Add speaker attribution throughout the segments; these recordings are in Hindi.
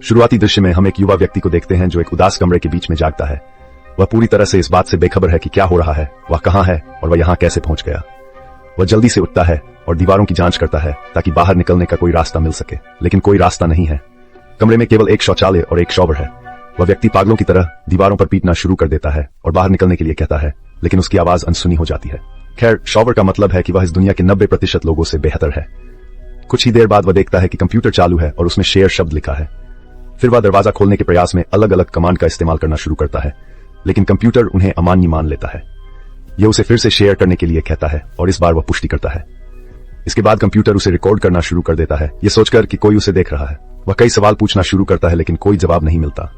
Speaker 1: शुरुआती दृश्य में हम एक युवा व्यक्ति को देखते हैं जो एक उदास कमरे के बीच में जागता है। वह पूरी तरह से इस बात से बेखबर है कि क्या हो रहा है, वह कहाँ है और वह यहाँ कैसे पहुंच गया। वह जल्दी से उठता है और दीवारों की जांच करता है ताकि बाहर निकलने का कोई रास्ता मिल सके, लेकिन कोई रास्ता नहीं है। कमरे में केवल एक शौचालय और एक शॉवर है। वह व्यक्ति पागलों की तरह दीवारों पर पीटना शुरू कर देता है और बाहर निकलने के लिए कहता है, लेकिन उसकी आवाज अनसुनी हो जाती है। खैर, शॉवर का मतलब है कि वह इस दुनिया के 90% लोगों से बेहतर है। कुछ ही देर बाद वह देखता है कि कंप्यूटर चालू है और उसमें शेयर शब्द लिखा है। फिर वह दरवाजा खोलने के प्रयास में अलग अलग कमांड का इस्तेमाल करना शुरू करता है, लेकिन कंप्यूटर उन्हें अमान्य मान लेता है। यह उसे फिर से शेयर करने के लिए कहता है और इस बार वह पुष्टि करता है। इसके बाद कंप्यूटर उसे रिकॉर्ड करना शुरू कर देता है, यह सोचकर कि कोई उसे देख रहा है। वह कई सवाल पूछना शुरू करता है, लेकिन कोई जवाब नहीं मिलता।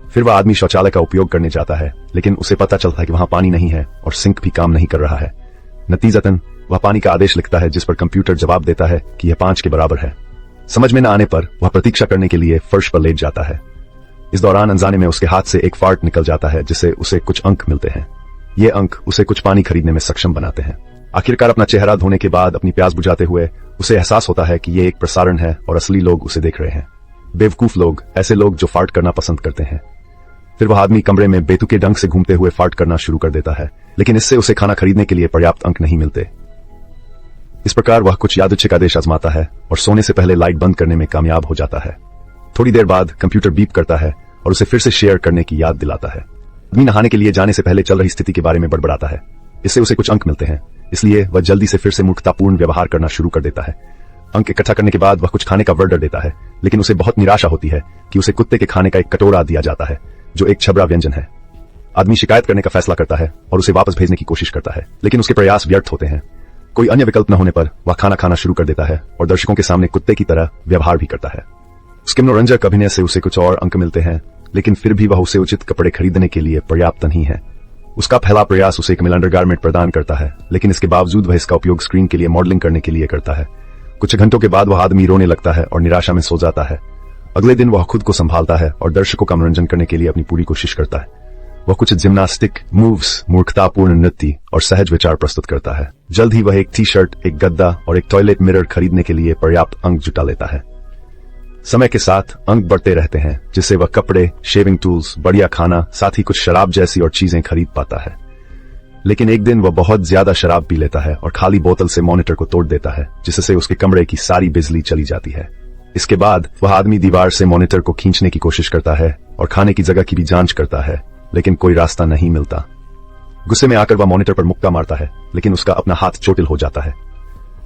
Speaker 1: फिर वह आदमी शौचालय का उपयोग करने जाता है, लेकिन उसे पता चलता है कि वहां पानी नहीं है और सिंक भी काम नहीं कर रहा है। नतीजतन वह पानी का आदेश लिखता है, जिस पर कंप्यूटर जवाब देता है कि यह 5 के बराबर है। समझ में न आने पर वह प्रतीक्षा करने के लिए फर्श पर लेट जाता है। इस दौरान अनजाने में उसके हाथ से एक फार्ट निकल जाता है, जिससे उसे कुछ अंक मिलते हैं। ये अंक उसे कुछ पानी खरीदने में सक्षम बनाते हैं। आखिरकार अपना चेहरा धोने के बाद अपनी प्यास बुझाते हुए उसे एहसास होता है कि ये एक प्रसारण है और असली लोग उसे देख रहे हैं। बेवकूफ लोग, ऐसे लोग जो फार्ट करना पसंद करते हैं। फिर वह आदमी कमरे में बेतुके ढंग से घूमते हुए फार्ट करना शुरू कर देता है, लेकिन इससे उसे खाना खरीदने के लिए पर्याप्त अंक नहीं मिलते। इस प्रकार वह कुछ यादृच्छिक आदेश आजमाता है और सोने से पहले लाइट बंद करने में कामयाब हो जाता है। थोड़ी देर बाद कंप्यूटर बीप करता है और उसे फिर से शेयर करने की याद दिलाता है। आदमी नहाने के लिए जाने से पहले चल रही स्थिति के बारे में बड़बड़ाता है। इससे उसे कुछ अंक मिलते हैं, इसलिए वह जल्दी से फिर से मूर्खतापूर्ण व्यवहार करना शुरू कर देता है। अंक इकट्ठा करने के बाद वह कुछ खाने का ऑर्डर देता है, लेकिन उसे बहुत निराशा होती है कि उसे कुत्ते के खाने का एक कटोरा दिया जाता है, जो एक छबरा व्यंजन है। आदमी शिकायत करने का फैसला करता है और उसे वापस भेजने की कोशिश करता है, लेकिन उसके प्रयास व्यर्थ होते हैं। कोई अन्य विकल्प न होने पर वह खाना खाना शुरू कर देता है और दर्शकों के सामने कुत्ते की तरह व्यवहार भी करता है। उसके मनोरंजक अभिनय से उसे कुछ और अंक मिलते हैं, लेकिन फिर भी वह उसे उचित कपड़े खरीदने के लिए पर्याप्त नहीं है। उसका पहला प्रयास उसे एक मिल अंडरगारमेंट प्रदान करता है, लेकिन इसके बावजूद वह इसका उपयोग स्क्रीन के लिए मॉडलिंग करने के लिए करता है। कुछ घंटों के बाद वह आदमी रोने लगता है और निराशा में सो जाता है। अगले दिन वह खुद को संभालता है और दर्शकों का मनोरंजन करने के लिए अपनी पूरी कोशिश करता है। वह कुछ जिम्नास्टिक मूव्स, मूर्खतापूर्ण नृत्य और सहज विचार प्रस्तुत करता है। जल्द ही वह एक टी शर्ट, एक गद्दा और एक टॉयलेट मिरर खरीदने के लिए पर्याप्त अंक जुटा लेता है। समय के साथ अंक बढ़ते रहते हैं, जिससे वह कपड़े, शेविंग टूल्स, बढ़िया खाना, साथ ही कुछ शराब जैसी और चीजें खरीद पाता है। लेकिन एक दिन वह बहुत ज्यादा शराब पी लेता है और खाली बोतल से मॉनिटर को तोड़ देता है, जिससे उसके कमरे की सारी बिजली चली जाती है। इसके बाद वह आदमी दीवार से मॉनिटर को खींचने की कोशिश करता है और खाने की जगह की भी जांच करता है, लेकिन कोई रास्ता नहीं मिलता। गुस्से में आकर वह मॉनिटर पर मुक्का मारता है, लेकिन उसका अपना हाथ चोटिल हो जाता है।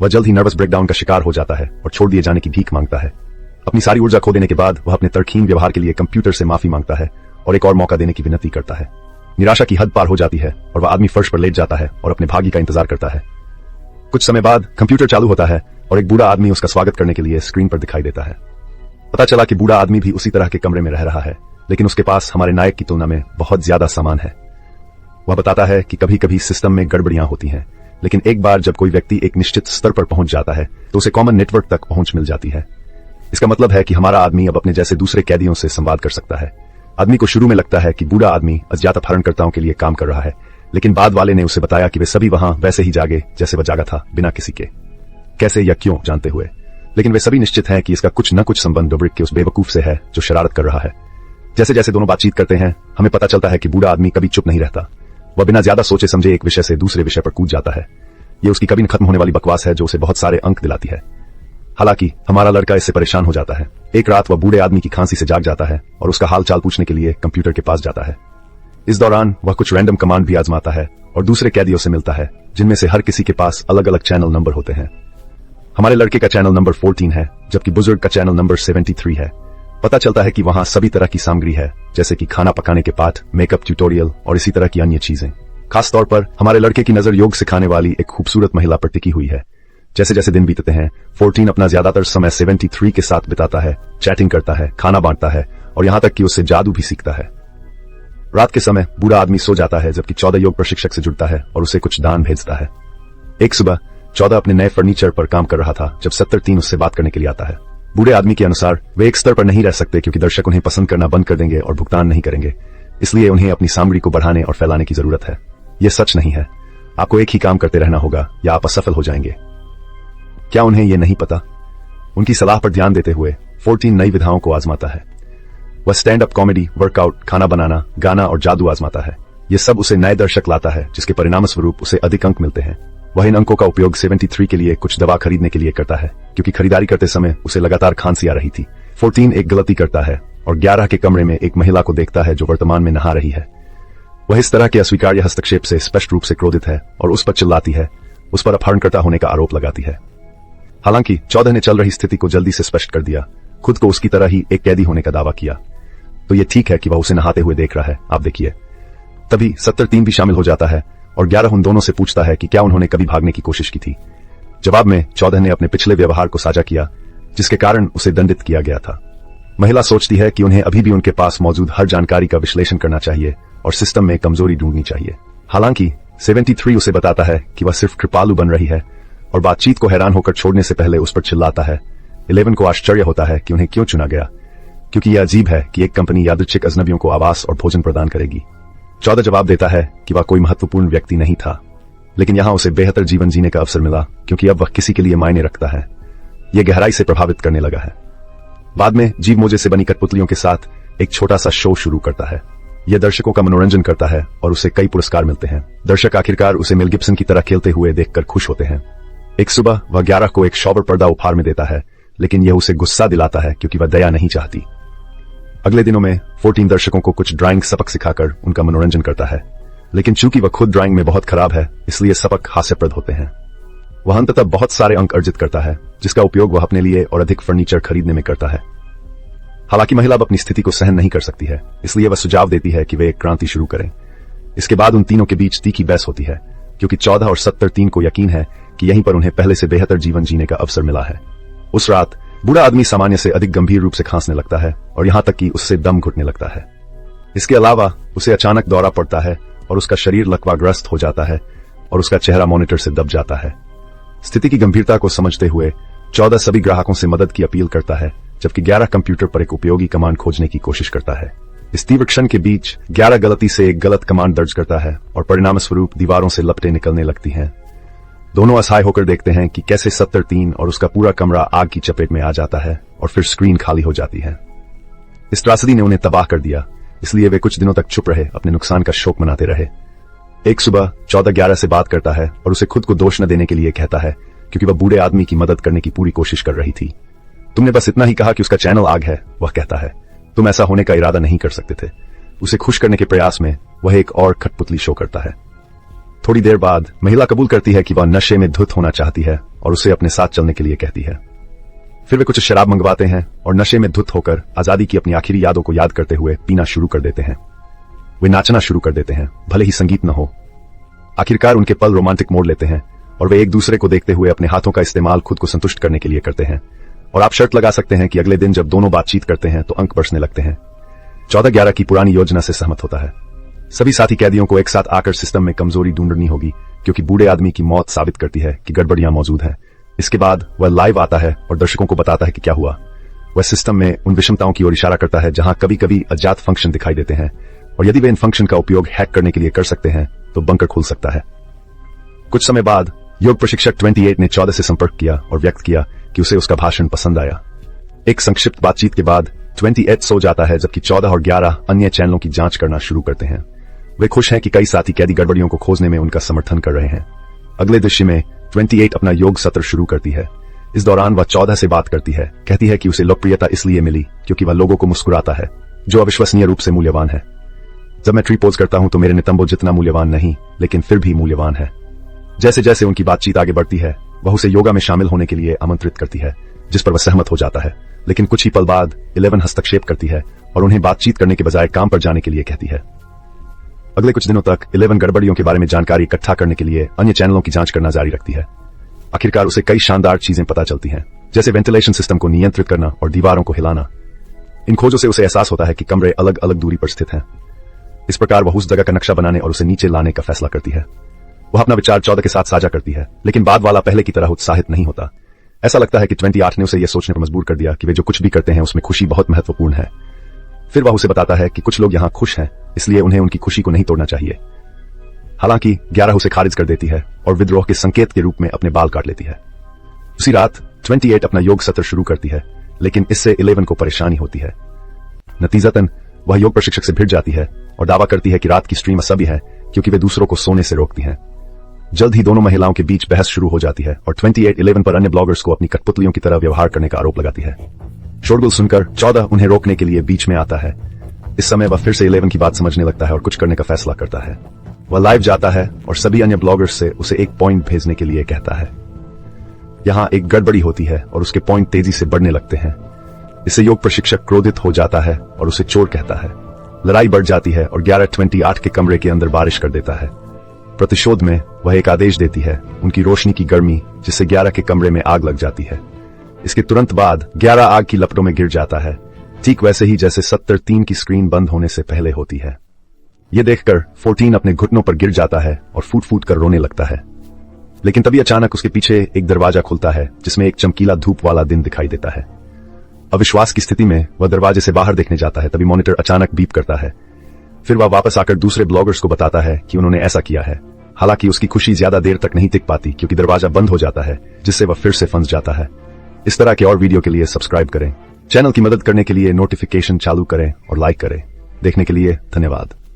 Speaker 1: वह जल्द ही नर्वस ब्रेकडाउन का शिकार हो जाता है और छोड़ दिए जाने की भीख मांगता है। अपनी सारी ऊर्जा खो देने के बाद वह अपने तर्कहीन व्यवहार के लिए कंप्यूटर से माफी मांगता है और एक और मौका देने की विनती करता है। निराशा की हद पार हो जाती है और वह आदमी फर्श पर लेट जाता है और अपने भाग्य का इंतजार करता है। कुछ समय बाद कंप्यूटर चालू होता है और एक बूढ़ा आदमी उसका स्वागत करने के लिए स्क्रीन पर दिखाई देता है। पता चला कि बूढ़ा आदमी भी उसी तरह के कमरे में रह रहा है, लेकिन उसके पास हमारे नायक की तुलना में बहुत ज्यादा सामान है। वह बताता है कि कभी कभी सिस्टम में गड़बड़ियां होती हैं, लेकिन एक बार जब कोई व्यक्ति एक निश्चित स्तर पर पहुंच जाता है तो उसे कॉमन नेटवर्क तक पहुंच मिल जाती है। इसका मतलब है कि हमारा आदमी अब अपने जैसे दूसरे कैदियों से संवाद कर सकता है। आदमी को शुरू में लगता है कि बूढ़ा आदमी अज्ञात अपहरणकर्ताओं के लिए काम कर रहा है, लेकिन बाद वाले ने उसे बताया कि वे सभी वहां वैसे ही जागे जैसे वह जागा था, बिना किसी के कैसे या क्यों जानते हुए। लेकिन वे सभी निश्चित हैं कि इसका कुछ न कुछ संबंध डुब्रिक के उस बेवकूफ से है जो शरारत कर रहा है। जैसे जैसे दोनों बातचीत करते हैं, हमें पता चलता है कि बूढ़ा आदमी कभी चुप नहीं रहता। वह बिना ज्यादा सोचे समझे एक विषय से दूसरे विषय पर कूद जाता है। ये उसकी कभी न खत्म होने वाली बकवास है जो उसे बहुत सारे अंक दिलाती है। हालांकि हमारा लड़का इससे परेशान हो जाता है। एक रात वह बूढ़े आदमी की खांसी से जाग जाता है और उसका हाल चाल पूछने के लिए कंप्यूटर के पास जाता है। इस दौरान वह कुछ रैंडम कमांड भी आजमाता है और दूसरे कैदियों से मिलता है, जिनमें से हर किसी के पास अलग अलग चैनल नंबर होते हैं। हमारे लड़के का चैनल नंबर 14 है, जबकि बुजुर्ग का चैनल नंबर 73 है। पता चलता है कि वहां सभी तरह की सामग्री है, जैसे कि खाना पकाने के पाठ, मेकअप ट्यूटोरियल और इसी तरह की अन्य चीजें। खास तौर पर हमारे लड़के की नजर योग सिखाने वाली एक खूबसूरत महिला पर टिकी हुई है। जैसे जैसे दिन बीतते हैं, 14 अपना ज्यादातर समय 73 के साथ बिताता है, चैटिंग करता है, खाना बांटता है और यहां तक कि उससे जादू भी सीखता है। रात के समय बूढ़ा आदमी सो जाता है, जबकि 14 योग प्रशिक्षक से जुड़ता है और उसे कुछ दान भेजता है। एक सुबह 14 अपने नए फर्नीचर पर काम कर रहा था जब 73 उससे बात करने के लिए आता है। बूढ़े आदमी के अनुसार वे एक स्तर पर नहीं रह सकते क्योंकि दर्शक उन्हें पसंद करना बंद कर देंगे और भुगतान नहीं करेंगे, इसलिए उन्हें अपनी सामग्री को बढ़ाने और फैलाने की जरूरत है। यह सच नहीं है। आपको एक ही काम करते रहना होगा या आप असफल हो जाएंगे। क्या उन्हें यह नहीं पता? उनकी सलाह पर ध्यान देते हुए 14 नई विधाओं को आजमाता है। वह स्टैंड अप कॉमेडी, वर्कआउट, खाना बनाना, गाना और जादू आजमाता है। ये सब उसे नए दर्शक लाता है, जिसके परिणामस्वरूप उसे अधिक अंक मिलते हैं। वह इन अंकों का उपयोग 73 के लिए कुछ दवा खरीदने के लिए करता है, क्योंकि खरीदारी करते समय उसे लगातार खांसी आ रही थी। 14 एक गलती करता है और 11 के कमरे में एक महिला को देखता है जो वर्तमान में नहा रही है। वह इस तरह के अस्वीकार्य हस्तक्षेप से स्पष्ट रूप से क्रोधित है और उस पर चिल्लाती है, उस पर अपहरणकर्ता होने का आरोप लगाती है। हालांकि 14 ने चल रही स्थिति को जल्दी से स्पष्ट कर दिया, खुद को उसकी तरह ही एक कैदी होने का दावा किया। तो ये ठीक है कि वह उसे नहाते हुए देख रहा है, आप देखिए। तभी 73 भी शामिल हो जाता है और 11 उन दोनों से पूछता है कि क्या उन्होंने कभी भागने की कोशिश की थी। जवाब में 14 ने अपने पिछले व्यवहार को साझा किया, जिसके कारण उसे दंडित किया गया था। महिला सोचती है कि उन्हें अभी भी उनके पास मौजूद हर जानकारी का विश्लेषण करना चाहिए और सिस्टम में कमजोरी ढूंढनी चाहिए। हालांकि 73 उसे बताता है कि वह सिर्फ कृपालु बन रही है और बातचीत को हैरान होकर छोड़ने से पहले उस पर चिल्लाता है। 11 को आश्चर्य होता है कि उन्हें क्यों चुना गया, क्योंकि यह अजीब है कि एक कंपनी यादृच्छिक अजनबियों को आवास और भोजन प्रदान करेगी। 14 जवाब देता है कि वह कोई महत्वपूर्ण व्यक्ति नहीं था, लेकिन यहां उसे बेहतर जीवन जीने का अवसर मिला, क्योंकि अब वह किसी के लिए मायने रखता है। यह गहराई से प्रभावित करने लगा है। बाद में जीव मोजे से बनी कठपुतलियों के साथ एक छोटा सा शो शुरू करता है। यह दर्शकों का मनोरंजन करता है और उसे कई पुरस्कार मिलते हैं। दर्शक आखिरकार उसे मेल गिब्सन की तरह खेलते हुए देखकर खुश होते हैं। एक सुबह वह 11 को एक शॉवर पर्दा उपहार में देता है, लेकिन यह उसे गुस्सा दिलाता है क्योंकि वह दया नहीं चाहती। अगले दिनों में 14 दर्शकों को कुछ ड्राइंग सबक सिखाकर उनका मनोरंजन करता है, लेकिन चूंकि वह खुद ड्राइंग में बहुत खराब है, इसलिए सबक हास्यप्रद होते हैं। वह अंततः बहुत सारे अंक अर्जित करता है, जिसका उपयोग वह अपने लिए और अधिक फर्नीचर खरीदने में करता है। हालांकि महिला अब अपनी स्थिति को सहन नहीं कर सकती है, इसलिए वह सुझाव देती है कि वे एक क्रांति शुरू करें। इसके बाद उन तीनों के बीच तीखी बहस होती है, क्योंकि 14 और 73 को यकीन है कि यहीं पर उन्हें पहले से बेहतर जीवन जीने का अवसर मिला है। उस रात बूढ़ा आदमी सामान्य से अधिक गंभीर रूप से खांसने लगता है और यहां तक कि उससे दम घुटने लगता है। इसके अलावा उसे अचानक दौरा पड़ता है और उसका शरीर लकवाग्रस्त हो जाता है और उसका चेहरा मॉनिटर से दब जाता है। स्थिति की गंभीरता को समझते हुए 14 सभी ग्राहकों से मदद की अपील करता है, जबकि 11 कंप्यूटर पर एक उपयोगी कमांड खोजने की कोशिश करता है। इस तीव्र क्षण के बीच 11 गलती से एक गलत कमांड दर्ज करता है और परिणामस्वरूप दीवारों से लपटें निकलने लगती हैं। दोनों असहाय होकर देखते हैं कि कैसे 73 और उसका पूरा कमरा आग की चपेट में आ जाता है और फिर स्क्रीन खाली हो जाती है। इस त्रासदी ने उन्हें तबाह कर दिया, इसलिए वे कुछ दिनों तक चुप रहे, अपने नुकसान का शोक मनाते रहे। एक सुबह 14 11 से बात करता है और उसे खुद को दोष न देने के लिए कहता है, क्योंकि वह बूढ़े आदमी की मदद करने की पूरी कोशिश कर रही थी। तुमने बस इतना ही कहा कि उसका चैनल आग है, वह कहता है। तुम ऐसा होने का इरादा नहीं कर सकते थे। उसे खुश करने के प्रयास में वह एक और कठपुतली शो करता है। थोड़ी देर बाद महिला कबूल करती है कि वह नशे में धुत होना चाहती है और उसे अपने साथ चलने के लिए कहती है। फिर वे कुछ शराब मंगवाते हैं और नशे में धुत होकर आजादी की अपनी आखिरी यादों को याद करते हुए पीना शुरू कर देते हैं। वे नाचना शुरू कर देते हैं, भले ही संगीत न हो। आखिरकार उनके पल रोमांटिक मोड़ लेते हैं और वे एक दूसरे को देखते हुए अपने हाथों का इस्तेमाल खुद को संतुष्ट करने के लिए करते हैं। और आप शर्त लगा सकते हैं कि अगले दिन जब दोनों बातचीत करते हैं तो अंक बरसने लगते हैं। 14 11 की पुरानी योजना से सहमत होता है। सभी साथी कैदियों को एक साथ आकर सिस्टम में कमजोरी ढूंढनी होगी, क्योंकि बूढ़े आदमी की मौत साबित करती है कि गड़बड़ियां मौजूद हैं। इसके बाद वह लाइव आता है और दर्शकों को बताता है कि क्या हुआ। वह सिस्टम में उन विषमताओं की ओर इशारा करता है जहां कभी कभी अज्ञात फंक्शन दिखाई देते हैं, और यदि वे इन फंक्शन का उपयोग हैक करने के लिए कर सकते हैं तो बंकर खुल सकता है। कुछ समय बाद योग प्रशिक्षक 28 ने 14 से संपर्क किया और व्यक्त किया कि उसे उसका भाषण पसंद आया। एक संक्षिप्त बातचीत के बाद 28 सो जाता है, जबकि 14 और 11 अन्य चैनलों की जांच करना शुरू करते हैं। वे खुश हैं कि कई साथी कैदी गड़बड़ियों को खोजने में उनका समर्थन कर रहे हैं। अगले दृश्य में 28 अपना योग सत्र शुरू करती है। इस दौरान वह 14 से बात करती है, कहती है कि उसे लोकप्रियता इसलिए मिली क्योंकि वह लोगों को मुस्कुराता है, जो अविश्वसनीय रूप से मूल्यवान है। जब मैं ट्री पोज करता हूं तो मेरे नितंबों जितना मूल्यवान नहीं, लेकिन फिर भी मूल्यवान है। जैसे जैसे उनकी बातचीत आगे बढ़ती है, वह उसे योगा में शामिल होने के लिए आमंत्रित करती है, जिस पर वह सहमत हो जाता है। लेकिन कुछ ही पल बाद 11 हस्तक्षेप करती है और उन्हें बातचीत करने के बजाय काम पर जाने के लिए कहती है। अगले कुछ दिनों तक 11 गड़बड़ियों के बारे में जानकारी इकट्ठा करने के लिए अन्य चैनलों की जांच करना जारी रखती है। आखिरकार उसे कई शानदार चीजें पता चलती हैं, जैसे वेंटिलेशन सिस्टम को नियंत्रित करना और दीवारों को हिलाना। इन खोजों से उसे एहसास होता है कि कमरे अलग अलग दूरी पर स्थित हैं। इस प्रकार वह उस जगह का नक्शा बनाने और उसे नीचे लाने का फैसला करती है। वह अपना विचार 14 के साथ साझा करती है, लेकिन बाद वाला पहले की तरह उत्साहित नहीं होता। ऐसा लगता है कि 28 ने उसे यह सोचने पर मजबूर कर दिया कि वे जो कुछ भी करते हैं उसमें खुशी बहुत महत्वपूर्ण है। फिर वह उसे बताता है कि कुछ लोग यहाँ खुश हैं, इसलिए उन्हें उनकी खुशी को नहीं तोड़ना चाहिए। हालांकि 11 उसे खारिज कर देती है और विद्रोह के संकेत के रूप में अपने बाल काट लेती है। उसी रात 28 अपना योग सत्र शुरू करती है, लेकिन इससे 11 को परेशानी होती है। नतीजतन वह योग प्रशिक्षक से भिड़ जाती है और दावा करती है कि रात की स्ट्रीम असभ्य है क्योंकि वे दूसरों को सोने से रोकती हैं। जल्द ही दोनों महिलाओं के बीच बहस शुरू हो जाती है और 2811 पर अन्य ब्लॉगर्स को अपनी कठपुतलियों की तरह व्यवहार करने का आरोप लगाती है। शोरगुल सुनकर 14 उन्हें रोकने के लिए बीच में आता है। इस समय वह फिर से 11 की बात समझने लगता है और कुछ करने का फैसला करता है। वह लाइव जाता है और सभी अन्य ब्लॉगर्स से उसे एक पॉइंट भेजने के लिए कहता है। यहाँ एक गड़बड़ी होती है और उसके पॉइंट तेजी से बढ़ने लगते हैं। इससे योग प्रशिक्षक क्रोधित हो जाता है और उसे चोर कहता है। लड़ाई बढ़ जाती है और 11:28 के कमरे के अंदर बारिश कर देता है। प्रतिशोध में वह एक आदेश देती है, उनकी रोशनी की गर्मी जिससे 11 के कमरे में आग लग जाती है। इसके तुरंत बाद 11 आग की लपटों में गिर जाता है, ठीक वैसे ही जैसे 73 की स्क्रीन बंद होने से पहले होती है। यह देखकर 14 अपने घुटनों पर गिर जाता है और फूट फूट कर रोने लगता है। लेकिन तभी अचानक उसके पीछे एक दरवाजा खुलता है जिसमें एक चमकीला धूप वाला दिन दिखाई देता है। अविश्वास की स्थिति में वह दरवाजे से बाहर देखने जाता है, तभी मॉनिटर अचानक बीप करता है। फिर वह वापस आकर दूसरे ब्लॉगर्स को बताता है कि उन्होंने ऐसा किया है। हालांकि उसकी खुशी ज्यादा देर तक नहीं टिक पाती क्योंकि दरवाजा बंद हो जाता है, जिससे वह फिर से फंस जाता है। इस तरह के और वीडियो के लिए सब्सक्राइब करें। चैनल की मदद करने के लिए नोटिफिकेशन चालू करें और लाइक करें। देखने के लिए धन्यवाद।